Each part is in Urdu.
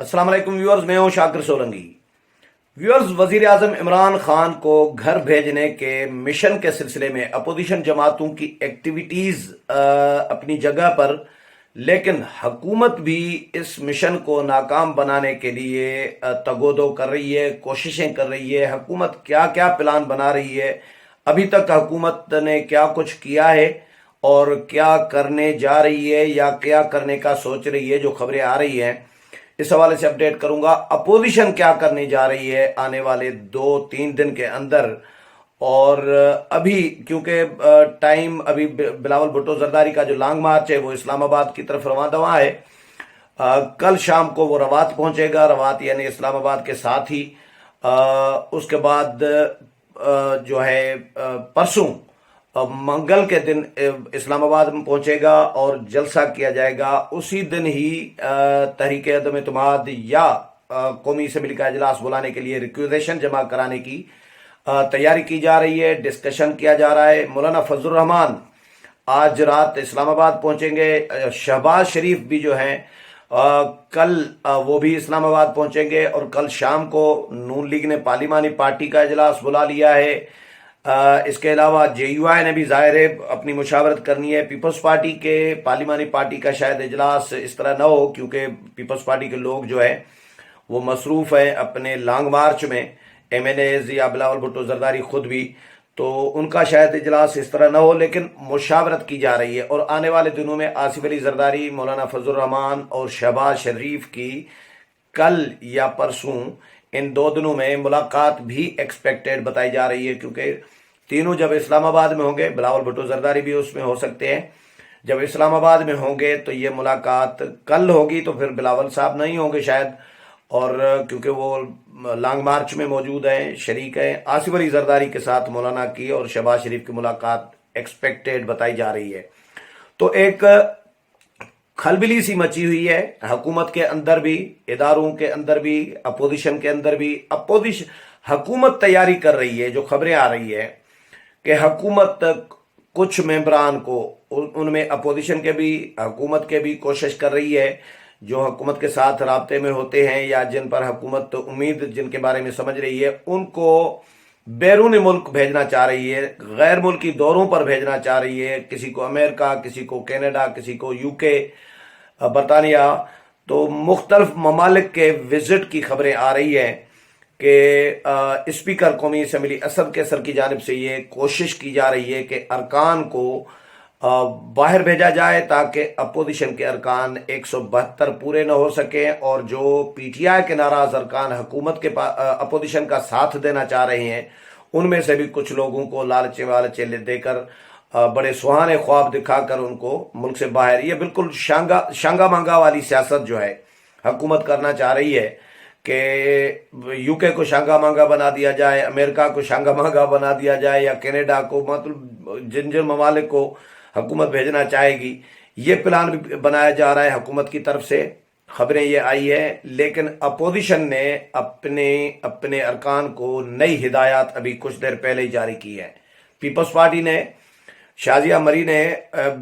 السلام علیکم ویورز، میں ہوں شاکر سولنگی۔ ویورز، وزیر اعظم عمران خان کو گھر بھیجنے کے مشن کے سلسلے میں اپوزیشن جماعتوں کی ایکٹیویٹیز اپنی جگہ پر، لیکن حکومت بھی اس مشن کو ناکام بنانے کے لیے تگودو کر رہی ہے، کوششیں کر رہی ہے۔ حکومت کیا کیا پلان بنا رہی ہے، ابھی تک حکومت نے کیا کچھ کیا ہے اور کیا کرنے جا رہی ہے یا کیا کرنے کا سوچ رہی ہے، جو خبریں آ رہی ہیں اس حوالے سے اپڈیٹ کروں گا۔ اپوزیشن کیا کرنے جا رہی ہے آنے والے 2-3 دن کے اندر، اور ابھی کیونکہ ٹائم ابھی بلاول بھٹو زرداری کا جو لانگ مارچ ہے وہ اسلام آباد کی طرف رواں دواں ہے۔ کل شام کو وہ روات پہنچے گا، روات یعنی اسلام آباد کے ساتھ ہی۔ اس کے بعد جو ہے پرسوں منگل کے دن اسلام آباد میں پہنچے گا اور جلسہ کیا جائے گا۔ اسی دن ہی تحریک عدم اعتماد یا قومی اسمبلی کا اجلاس بلانے کے لیے ریکویزیشن جمع کرانے کی تیاری کی جا رہی ہے، ڈسکشن کیا جا رہا ہے۔ مولانا فضل الرحمان آج رات اسلام آباد پہنچیں گے۔ شہباز شریف بھی جو ہیں کل وہ بھی اسلام آباد پہنچیں گے، اور کل شام کو نون لیگ نے پارلیمانی پارٹی کا اجلاس بلا لیا ہے۔ اس کے علاوہ جے یو آئی نے بھی ظاہر ہے اپنی مشاورت کرنی ہے۔ پیپلز پارٹی کے پارلیمانی پارٹی کا شاید اجلاس اس طرح نہ ہو، کیونکہ پیپلز پارٹی کے لوگ جو ہے وہ مصروف ہیں اپنے لانگ مارچ میں، ایم این ایز یا بلاول بھٹو زرداری خود بھی، تو ان کا شاید اجلاس اس طرح نہ ہو، لیکن مشاورت کی جا رہی ہے۔ اور آنے والے دنوں میں آصف علی زرداری، مولانا فضل الرحمان اور شہباز شریف کی کل یا پرسوں ان 2 دنوں میں ملاقات بھی ایکسپیکٹڈ بتائی جا رہی ہے، کیونکہ تینوں جب اسلام آباد میں ہوں گے، بلاول بھٹو زرداری بھی اس میں ہو سکتے ہیں، جب اسلام آباد میں ہوں گے تو یہ ملاقات کل ہوگی، تو پھر بلاول صاحب نہیں ہوں گے شاید، اور کیونکہ وہ لانگ مارچ میں موجود ہیں، شریک ہیں۔ آصف علی زرداری کے ساتھ مولانا کی اور شہباز شریف کی ملاقات ایکسپیکٹڈ بتائی جا رہی ہے۔ تو ایک کھلبلی سی مچی ہوئی ہے حکومت کے اندر بھی، اداروں کے اندر بھی، اپوزیشن کے اندر بھی۔ حکومت تیاری کر رہی ہے، جو خبریں آ رہی ہے کہ حکومت کچھ ممبران کو، ان میں اپوزیشن کے بھی حکومت کے بھی کوشش کر رہی ہے، جو حکومت کے ساتھ رابطے میں ہوتے ہیں یا جن پر حکومت امید جن کے بارے میں سمجھ رہی ہے، ان کو بیرون ملک بھیجنا چاہ رہی ہے، غیر ملکی دوروں پر بھیجنا چاہ رہی ہے، کسی کو امریکہ، کسی کو کینیڈا، کسی کو یو کے، برطانیہ، تو مختلف ممالک کے وزٹ کی خبریں آ رہی ہیں کہ اسپیکر قومی اسمبلی اسد کیسر کی جانب سے یہ کوشش کی جا رہی ہے کہ ارکان کو باہر بھیجا جائے، تاکہ اپوزیشن کے ارکان 172 پورے نہ ہو سکیں، اور جو پی ٹی آئی کے ناراض ارکان حکومت کے اپوزیشن کا ساتھ دینا چاہ رہے ہیں، ان میں سے بھی کچھ لوگوں کو لالچے والچے دے کر، بڑے سہانے خواب دکھا کر ان کو ملک سے باہر، یہ بالکل شانگا مانگا والی سیاست جو ہے حکومت کرنا چاہ رہی ہے کہ یو کے کو شانگا مانگا بنا دیا جائے، امریکہ کو شانگا مانگا بنا دیا جائے، یا کینیڈا کو، مطلب جن ممالک کو حکومت بھیجنا چاہے گی، یہ پلان بھی بنایا جا رہا ہے حکومت کی طرف سے۔ خبریں یہ آئی ہیں، لیکن اپوزیشن نے اپنے ارکان کو نئی ہدایات ابھی کچھ دیر پہلے ہی جاری کی ہے۔ پیپلز پارٹی نے، شازیہ مری نے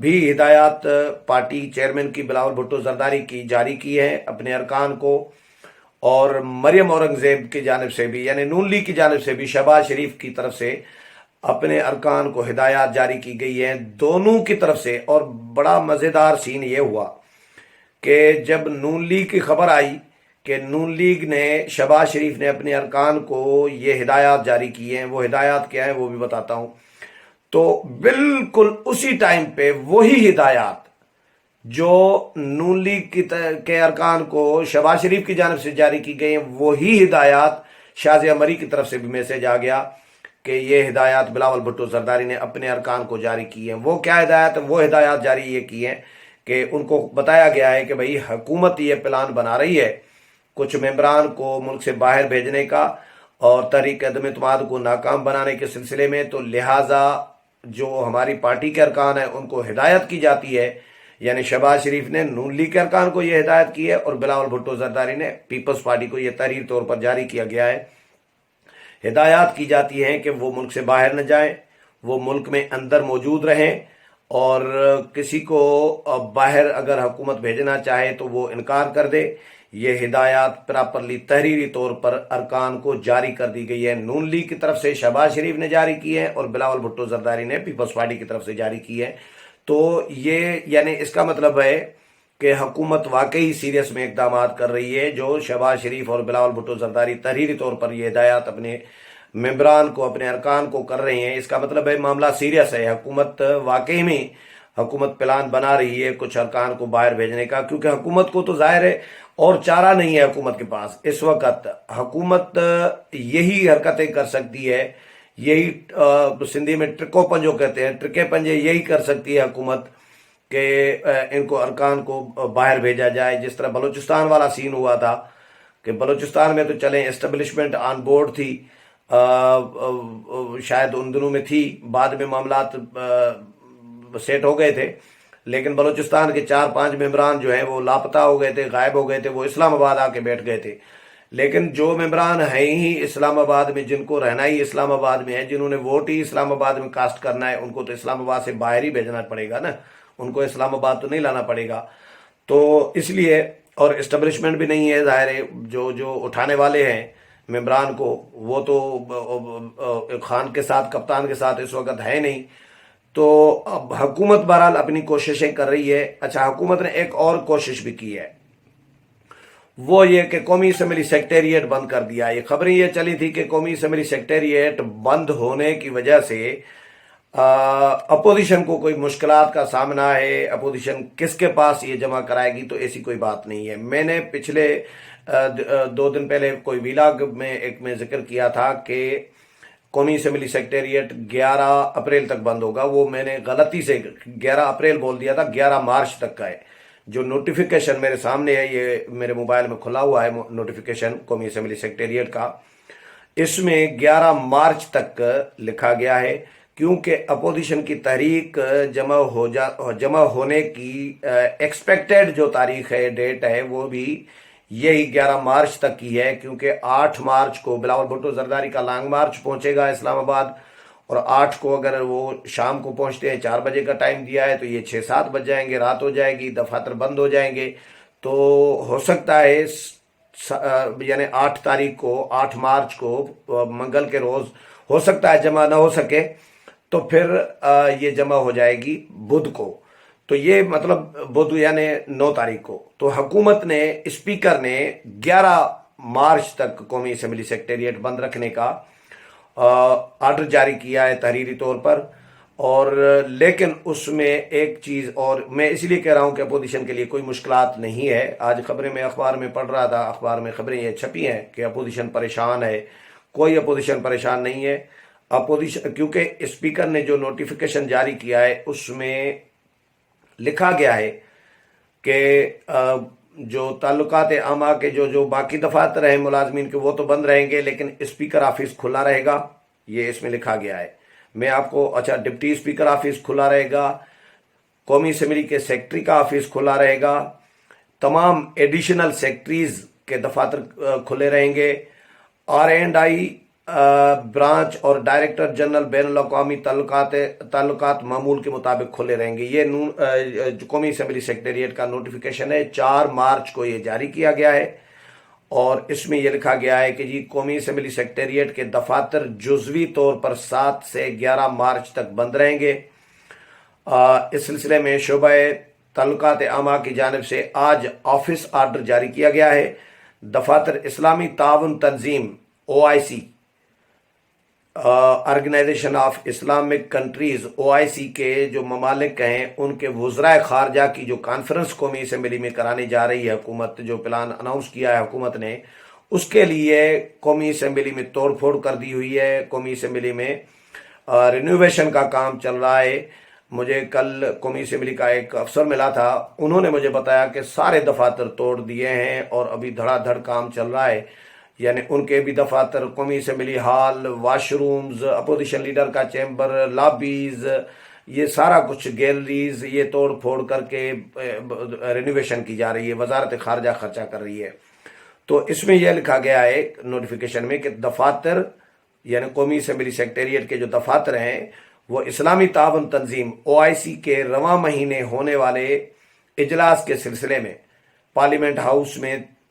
بھی ہدایات پارٹی چیئرمین کی بلاول بھٹو زرداری کی جاری کی ہے اپنے ارکان کو، اور مریم اورنگزیب کی جانب سے بھی، یعنی نون لیگ کی جانب سے بھی شہباز شریف کی طرف سے اپنے ارکان کو ہدایات جاری کی گئی ہیں، دونوں کی طرف سے۔ اور بڑا مزیدار سین یہ ہوا کہ جب نون لیگ کی خبر آئی کہ نون لیگ نے، شہباز شریف نے اپنے ارکان کو یہ ہدایات جاری کی ہیں، وہ ہدایات کیا ہیں وہ بھی بتاتا ہوں، تو بالکل اسی ٹائم پہ وہی ہدایات جو نون لیگ کے ارکان کو شہباز شریف کی جانب سے جاری کی گئی ہیں، وہی ہدایات شازیہ مری کی طرف سے بھی میسج آ گیا کہ یہ ہدایات بلاول بھٹو زرداری نے اپنے ارکان کو جاری کی ہیں۔ وہ کیا ہدایات ہیں؟ وہ ہدایات جاری یہ کی ہیں کہ ان کو بتایا گیا ہے کہ بھئی حکومت یہ پلان بنا رہی ہے کچھ ممبران کو ملک سے باہر بھیجنے کا اور تحریک عدم اعتماد کو ناکام بنانے کے سلسلے میں، تو لہٰذا جو ہماری پارٹی کے ارکان ہیں ان کو ہدایت کی جاتی ہے، یعنی شہباز شریف نے نون لیگ کے ارکان کو یہ ہدایت کی ہے، اور بلاول بھٹو زرداری نے پیپلز پارٹی کو یہ تحریر طور پر جاری کیا گیا ہے۔ ہدایات کی جاتی ہیں کہ وہ ملک سے باہر نہ جائیں، وہ ملک میں اندر موجود رہیں، اور کسی کو باہر اگر حکومت بھیجنا چاہے تو وہ انکار کر دے، یہ ہدایات پراپرلی تحریری طور پر ارکان کو جاری کر دی گئی ہے۔ نون لیگ کی طرف سے شہباز شریف نے جاری کی ہے اور بلاول بھٹو زرداری نے پیپلز پارٹی کی طرف سے جاری کی ہے۔ تو یہ یعنی اس کا مطلب ہے کہ حکومت واقعی سیریس میں اقدامات کر رہی ہے۔ جو شہباز شریف اور بلاول بھٹو زرداری تحریری طور پر یہ ہدایات اپنے ممبران کو، اپنے ارکان کو کر رہے ہیں، اس کا مطلب ہے معاملہ سیریس ہے۔ حکومت واقعی میں حکومت پلان بنا رہی ہے کچھ ارکان کو باہر بھیجنے کا، کیونکہ حکومت کو تو ظاہر ہے اور چارہ نہیں ہے حکومت کے پاس اس وقت۔ حکومت یہی حرکتیں کر سکتی ہے، یہی سندھی میں ٹرکو پنجو کہتے ہیں، ٹرکے پنجے یہی کر سکتی ہے حکومت کہ ان کو ارکان کو باہر بھیجا جائے، جس طرح بلوچستان والا سین ہوا تھا کہ بلوچستان میں تو چلیں اسٹیبلشمنٹ آن بورڈ تھی، شاید ان دنوں میں تھی، بعد میں معاملات سیٹ ہو گئے تھے، لیکن بلوچستان کے 4-5 ممبران جو ہیں وہ لاپتہ ہو گئے تھے، غائب ہو گئے تھے، وہ اسلام آباد آ کے بیٹھ گئے تھے۔ لیکن جو ممبران ہیں ہی اسلام آباد میں، جن کو رہنا ہی اسلام آباد میں ہے، جنہوں نے ووٹ ہی اسلام آباد میں کاسٹ کرنا ہے، ان کو تو اسلام آباد سے باہر ہی بھیجنا پڑے گا نا، ان کو اسلام آباد تو نہیں لانا پڑے گا۔ تو اس لیے، اور اسٹیبلشمنٹ بھی نہیں ہے ظاہر ہے، جو اٹھانے والے ہیں ممبران کو، وہ تو خان کے ساتھ، کپتان کے ساتھ اس وقت ہے نہیں۔ تو اب حکومت بہرحال اپنی کوششیں کر رہی ہے۔ اچھا، حکومت نے ایک اور کوشش بھی کی ہے، وہ یہ کہ قومی اسمبلی سیکٹریٹ بند کر دیا۔ یہ خبریں یہ چلی تھی کہ قومی اسمبلی سیکٹریٹ بند ہونے کی وجہ سے اپوزیشن کو کوئی مشکلات کا سامنا ہے، اپوزیشن کس کے پاس یہ جمع کرائے گی، تو ایسی کوئی بات نہیں ہے۔ میں نے پچھلے 2 دن پہلے کوئی ویلاگ میں ایک میں ذکر کیا تھا کہ قومی اسمبلی سیکٹریٹ 11 اپریل تک بند ہوگا، وہ میں نے غلطی سے 11 اپریل بول دیا تھا، 11 مارچ تک کا ہے۔ جو نوٹیفیکیشن میرے سامنے ہے، یہ میرے موبائل میں کھلا ہوا ہے نوٹیفیکیشن قومی اسمبلی سیکٹریٹ کا، اس میں 11 مارچ تک لکھا گیا ہے، کیونکہ اپوزیشن کی تحریک جمع ہونے کی ایکسپیکٹڈ جو تاریخ ہے، ڈیٹ ہے، وہ بھی یہی 11 مارچ تک کی ہے، کیونکہ 8 مارچ کو بلاول بھٹو زرداری کا لانگ مارچ پہنچے گا اسلام آباد، اور 8 کو اگر وہ شام کو پہنچتے ہیں، 4 بجے کا ٹائم دیا ہے، تو یہ 6-7 بج جائیں گے، رات ہو جائے گی، دفاتر بند ہو جائیں گے۔ تو ہو سکتا ہے یعنی 8 تاریخ کو، 8 مارچ کو منگل کے روز ہو سکتا ہے جمع نہ ہو سکے، تو پھر یہ جمع ہو جائے گی بدھ کو، تو یہ مطلب بدھ یعنی 9 تاریخ کو۔ تو حکومت نے، اسپیکر نے 11 مارچ تک قومی اسمبلی سیکٹریٹ بند رکھنے کا آرڈر جاری کیا ہے تحریری طور پر، اور لیکن اس میں ایک چیز، اور میں اس لیے کہہ رہا ہوں کہ اپوزیشن کے لیے کوئی مشکلات نہیں ہے۔ آج خبریں میں اخبار میں پڑھ رہا تھا، اخبار میں خبریں یہ چھپی ہیں کہ اپوزیشن پریشان ہے، کوئی اپوزیشن پریشان نہیں ہے۔ اپوزیشن، کیونکہ اسپیکر نے جو نوٹیفیکیشن جاری کیا ہے اس میں لکھا گیا ہے کہ جو تعلقات عامہ کے جو باقی دفاتر ہیں ملازمین کے، وہ تو بند رہیں گے، لیکن اسپیکر آفس کھلا رہے گا، یہ اس میں لکھا گیا ہے۔ میں آپ کو، اچھا، ڈپٹی اسپیکر آفس کھلا رہے گا، قومی اسمبلی کے سیکٹری کا آفس کھلا رہے گا، تمام ایڈیشنل سیکٹریز کے دفاتر کھلے رہیں گے، R&I برانچ اور ڈائریکٹر جنرل بین الاقوامی تعلقات معمول کے مطابق کھلے رہیں گے۔ یہ قومی اسمبلی سیکٹریٹ کا نوٹیفیکیشن ہے، 4 مارچ کو یہ جاری کیا گیا ہے، اور اس میں یہ لکھا گیا ہے کہ جی قومی اسمبلی سیکٹریٹ کے دفاتر جزوی طور پر 7 سے 11 مارچ تک بند رہیں گے۔ اس سلسلے میں شعبہ تعلقات عامہ کی جانب سے آج آفس آرڈر جاری کیا گیا ہے۔ دفاتر اسلامی تعاون تنظیم OIC، organisation of Islamic countries OIC کے جو ممالک ہیں، ان کے وزرائے خارجہ کی جو کانفرنس قومی اسمبلی میں کرانے جا رہی ہے حکومت، جو پلان اناؤنس کیا ہے حکومت نے، اس کے لیے قومی اسمبلی میں توڑ پھوڑ کر دی ہوئی ہے۔ قومی اسمبلی میں رینوویشن کا کام چل رہا ہے۔ مجھے کل قومی اسمبلی کا ایک افسر ملا تھا، انہوں نے مجھے بتایا کہ سارے دفاتر توڑ دیے ہیں اور ابھی دھڑا دھڑ کام چل رہا ہے، یعنی ان کے بھی دفاتر، قومی assembly hall, wash rooms, opposition leader کا چیمبر، لابیز، یہ سارا کچھ، گیلریز، یہ توڑ پھوڑ کر کے رینوویشن کی جا رہی ہے، وزارت خارجہ خرچہ کر رہی ہے۔ تو اس میں یہ لکھا گیا ہے نوٹیفیکیشن میں کہ دفاتر، یعنی قومی اسمبلی سیکٹریٹ کے جو دفاتر ہیں، وہ اسلامی تعاون تنظیم OIC کے رواں مہینے ہونے والے اجلاس کے سلسلے میں پارلیمنٹ ہاؤس میں